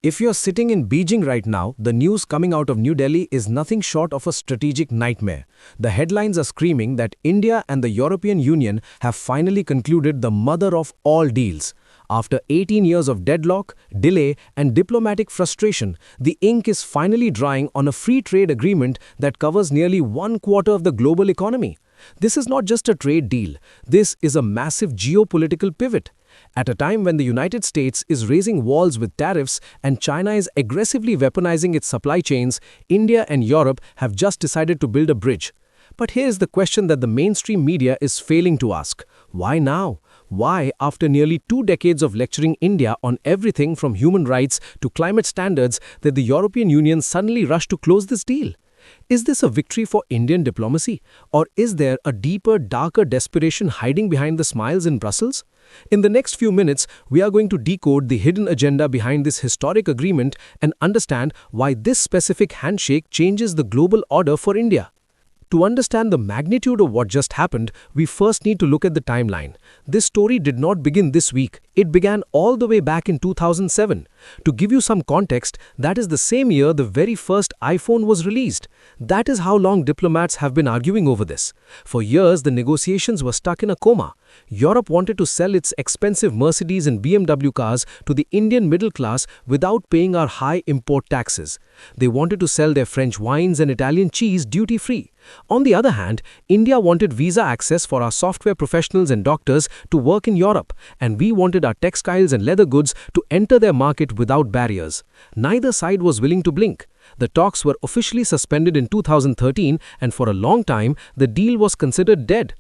If you're sitting in Beijing right now, the news coming out of New Delhi is nothing short of a strategic nightmare. The headlines are screaming that India and the European Union have finally concluded the mother of all deals. After 18 years of deadlock, delay, and diplomatic frustration, the ink is finally drying on a free trade agreement that covers nearly 1/4 of the global economy. This is not just a trade deal. This is a massive geopolitical pivot. At a time when the United States is raising walls with tariffs and China is aggressively weaponizing its supply chains, India and Europe have just decided to build a bridge. But here's the question that the mainstream media is failing to ask. Why now? Why, after nearly 2 decades of lecturing India on everything from human rights to climate standards, did the European Union suddenly rush to close this deal? Is this a victory for Indian diplomacy? Or is there a deeper, darker desperation hiding behind the smiles in Brussels? In the next few minutes, we are going to decode the hidden agenda behind this historic agreement and understand why this specific handshake changes the global order for India. To understand the magnitude of what just happened, we first need to look at the timeline. This story did not begin this week. It began all the way back in 2007. To give you some context, that is the same year the very first iPhone was released. That is how long diplomats have been arguing over this. For years, the negotiations were stuck in a coma. Europe wanted to sell its expensive Mercedes and BMW cars to the Indian middle class without paying our high import taxes. They wanted to sell their French wines and Italian cheese duty-free. On the other hand, India wanted visa access for our software professionals and doctors to work in Europe, and we wanted our textiles and leather goods to enter their market without barriers. Neither side was willing to blink. The talks were officially suspended in 2013, and for a long time, the deal was considered dead.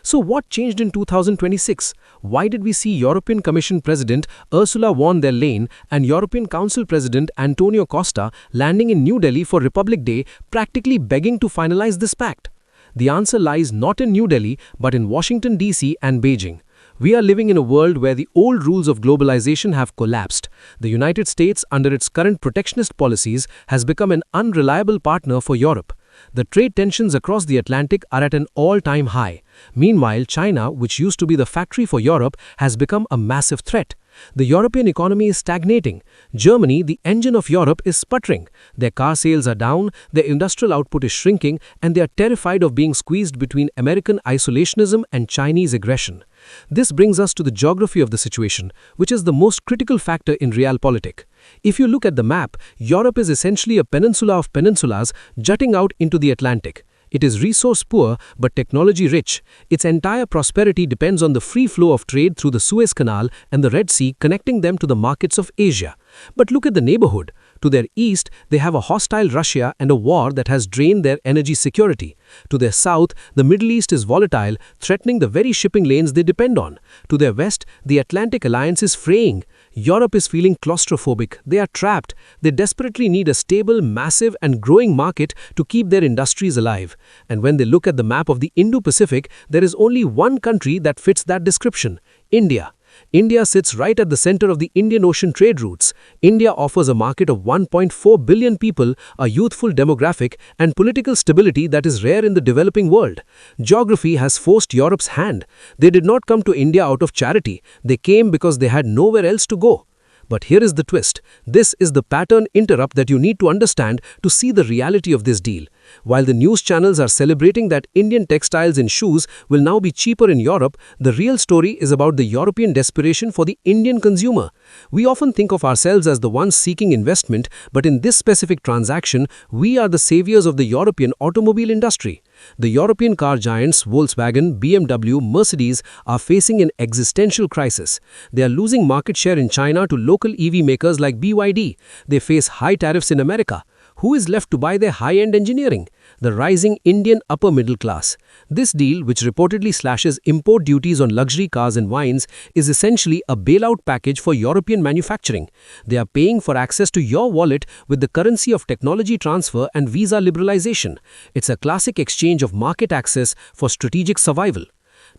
So what changed in 2026? Why did we see European Commission President Ursula von der Leyen and European Council President Antonio Costa landing in New Delhi for Republic Day, practically begging to finalize this pact? The answer lies not in New Delhi, but in Washington, D.C. and Beijing. We are living in a world where the old rules of globalization have collapsed. The United States, under its current protectionist policies, has become an unreliable partner for Europe. The trade tensions across the Atlantic are at an all-time high. Meanwhile, China, which used to be the factory for Europe, has become a massive threat. The European economy is stagnating. Germany, the engine of Europe, is sputtering. Their car sales are down, their industrial output is shrinking, and they are terrified of being squeezed between American isolationism and Chinese aggression. This brings us to the geography of the situation, which is the most critical factor in realpolitik. If you look at the map, Europe is essentially a peninsula of peninsulas jutting out into the Atlantic. It is resource poor but technology rich. Its entire prosperity depends on the free flow of trade through the Suez Canal and the Red Sea, connecting them to the markets of Asia. But look at the neighborhood. To their east, they have a hostile Russia and a war that has drained their energy security. To their south, the Middle East is volatile, threatening the very shipping lanes they depend on. To their west, the Atlantic alliance is fraying. Europe is feeling claustrophobic. They are trapped. They desperately need a stable, massive, and growing market to keep their industries alive. And when they look at the map of the Indo-Pacific, there is only one country that fits that description: India. India sits right at the center of the Indian Ocean trade routes. India offers a market of 1.4 billion people, a youthful demographic, and political stability that is rare in the developing world. Geography has forced Europe's hand. They did not come to India out of charity. They came because they had nowhere else to go. But here is the twist. This is the pattern interrupt that you need to understand to see the reality of this deal. While the news channels are celebrating that Indian textiles and shoes will now be cheaper in Europe, the real story is about the European desperation for the Indian consumer. We often think of ourselves as the ones seeking investment, but in this specific transaction, we are the saviors of the European automobile industry. The European car giants Volkswagen, BMW, Mercedes are facing an existential crisis. They are losing market share in China to local EV makers like BYD. They face high tariffs in America. Who is left to buy their high-end engineering? The rising Indian upper middle class. This deal, which reportedly slashes import duties on luxury cars and wines, is essentially a bailout package for European manufacturing. They are paying for access to your wallet with the currency of technology transfer and visa liberalization. It's a classic exchange of market access for strategic survival.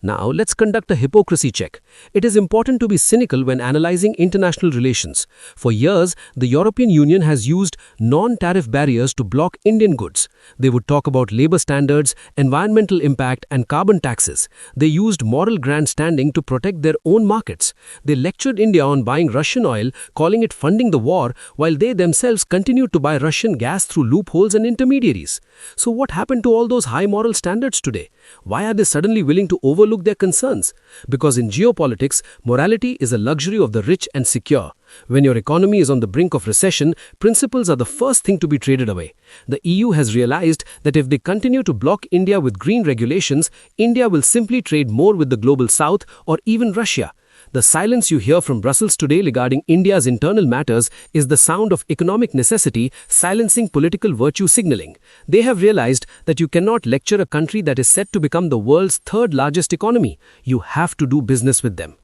Now, let's conduct a hypocrisy check. It is important to be cynical when analyzing international relations. For years, the European Union has used non-tariff barriers to block Indian goods. They would talk about labor standards, environmental impact, and carbon taxes. They used moral grandstanding to protect their own markets. They lectured India on buying Russian oil, calling it funding the war, while they themselves continued to buy Russian gas through loopholes and intermediaries. So what happened to all those high moral standards today? Why are they suddenly willing to overlook their concerns? Because in geopolitics, morality is a luxury of the rich and secure. When your economy is on the brink of recession, principles are the first thing to be traded away. The EU has realized that if they continue to block India with green regulations, India will simply trade more with the global south or even Russia. The silence you hear from Brussels today regarding India's internal matters is the sound of economic necessity silencing political virtue signaling. They have realized that you cannot lecture a country that is set to become the world's third largest economy. You have to do business with them.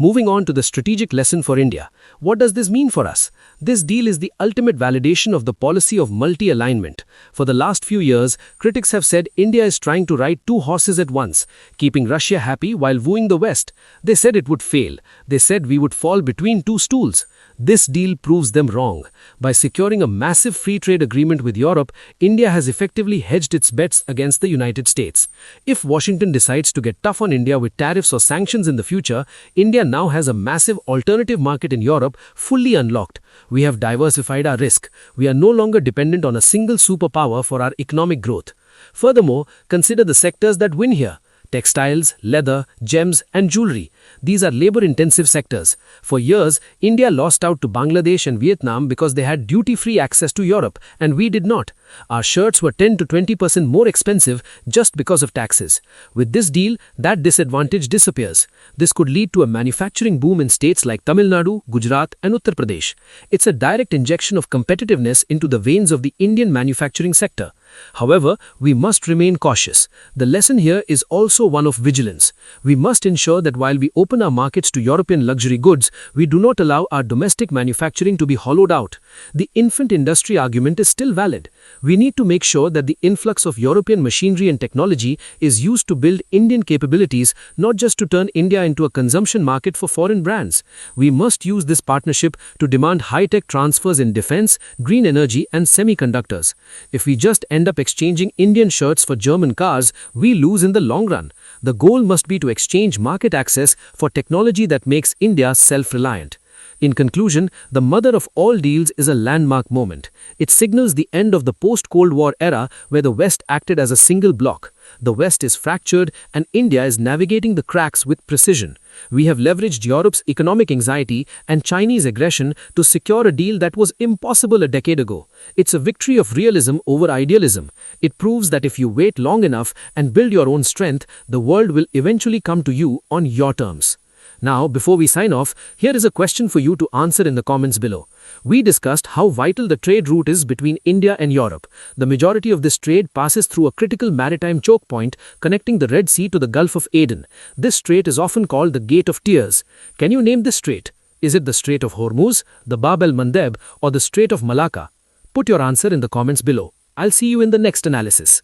Moving on to the strategic lesson for India. What does this mean for us? This deal is the ultimate validation of the policy of multi-alignment. For the last few years, critics have said India is trying to ride two horses at once, keeping Russia happy while wooing the West. They said it would fail. They said we would fall between two stools. This deal proves them wrong. By securing a massive free trade agreement with Europe, India has effectively hedged its bets against the United States. If Washington decides to get tough on India with tariffs or sanctions in the future, India now has a massive alternative market in Europe fully unlocked. We have diversified our risk. We are no longer dependent on a single superpower for our economic growth. Furthermore, consider the sectors that win here. Textiles, leather, gems, and jewelry. These are labor-intensive sectors. For years, India lost out to Bangladesh and Vietnam because they had duty-free access to Europe, and we did not. Our shirts were 10 to 20% more expensive just because of taxes. With this deal, that disadvantage disappears. This could lead to a manufacturing boom in states like Tamil Nadu, Gujarat, and Uttar Pradesh. It's a direct injection of competitiveness into the veins of the Indian manufacturing sector. However, we must remain cautious. The lesson here is also one of vigilance. We must ensure that while we open our markets to European luxury goods, we do not allow our domestic manufacturing to be hollowed out. The infant industry argument is still valid. We need to make sure that the influx of European machinery and technology is used to build Indian capabilities, not just to turn India into a consumption market for foreign brands. We must use this partnership to demand high-tech transfers in defense, green energy, and semiconductors. If we just end up exchanging Indian shirts for German cars, we lose in the long run. The goal must be to exchange market access for technology that makes India self-reliant. In conclusion, the mother of all deals is a landmark moment. It signals the end of the post-Cold War era where the West acted as a single bloc. The West is fractured and India is navigating the cracks with precision. We have leveraged Europe's economic anxiety and Chinese aggression to secure a deal that was impossible a decade ago. It's a victory of realism over idealism. It proves that if you wait long enough and build your own strength, the world will eventually come to you on your terms. Now, before we sign off, here is a question for you to answer in the comments below. We discussed how vital the trade route is between India and Europe. The majority of this trade passes through a critical maritime choke point connecting the Red Sea to the Gulf of Aden. This strait is often called the Gate of Tears. Can you name this strait? Is it the Strait of Hormuz, the Bab el-Mandeb, or the Strait of Malacca? Put your answer in the comments below. I'll see you in the next analysis.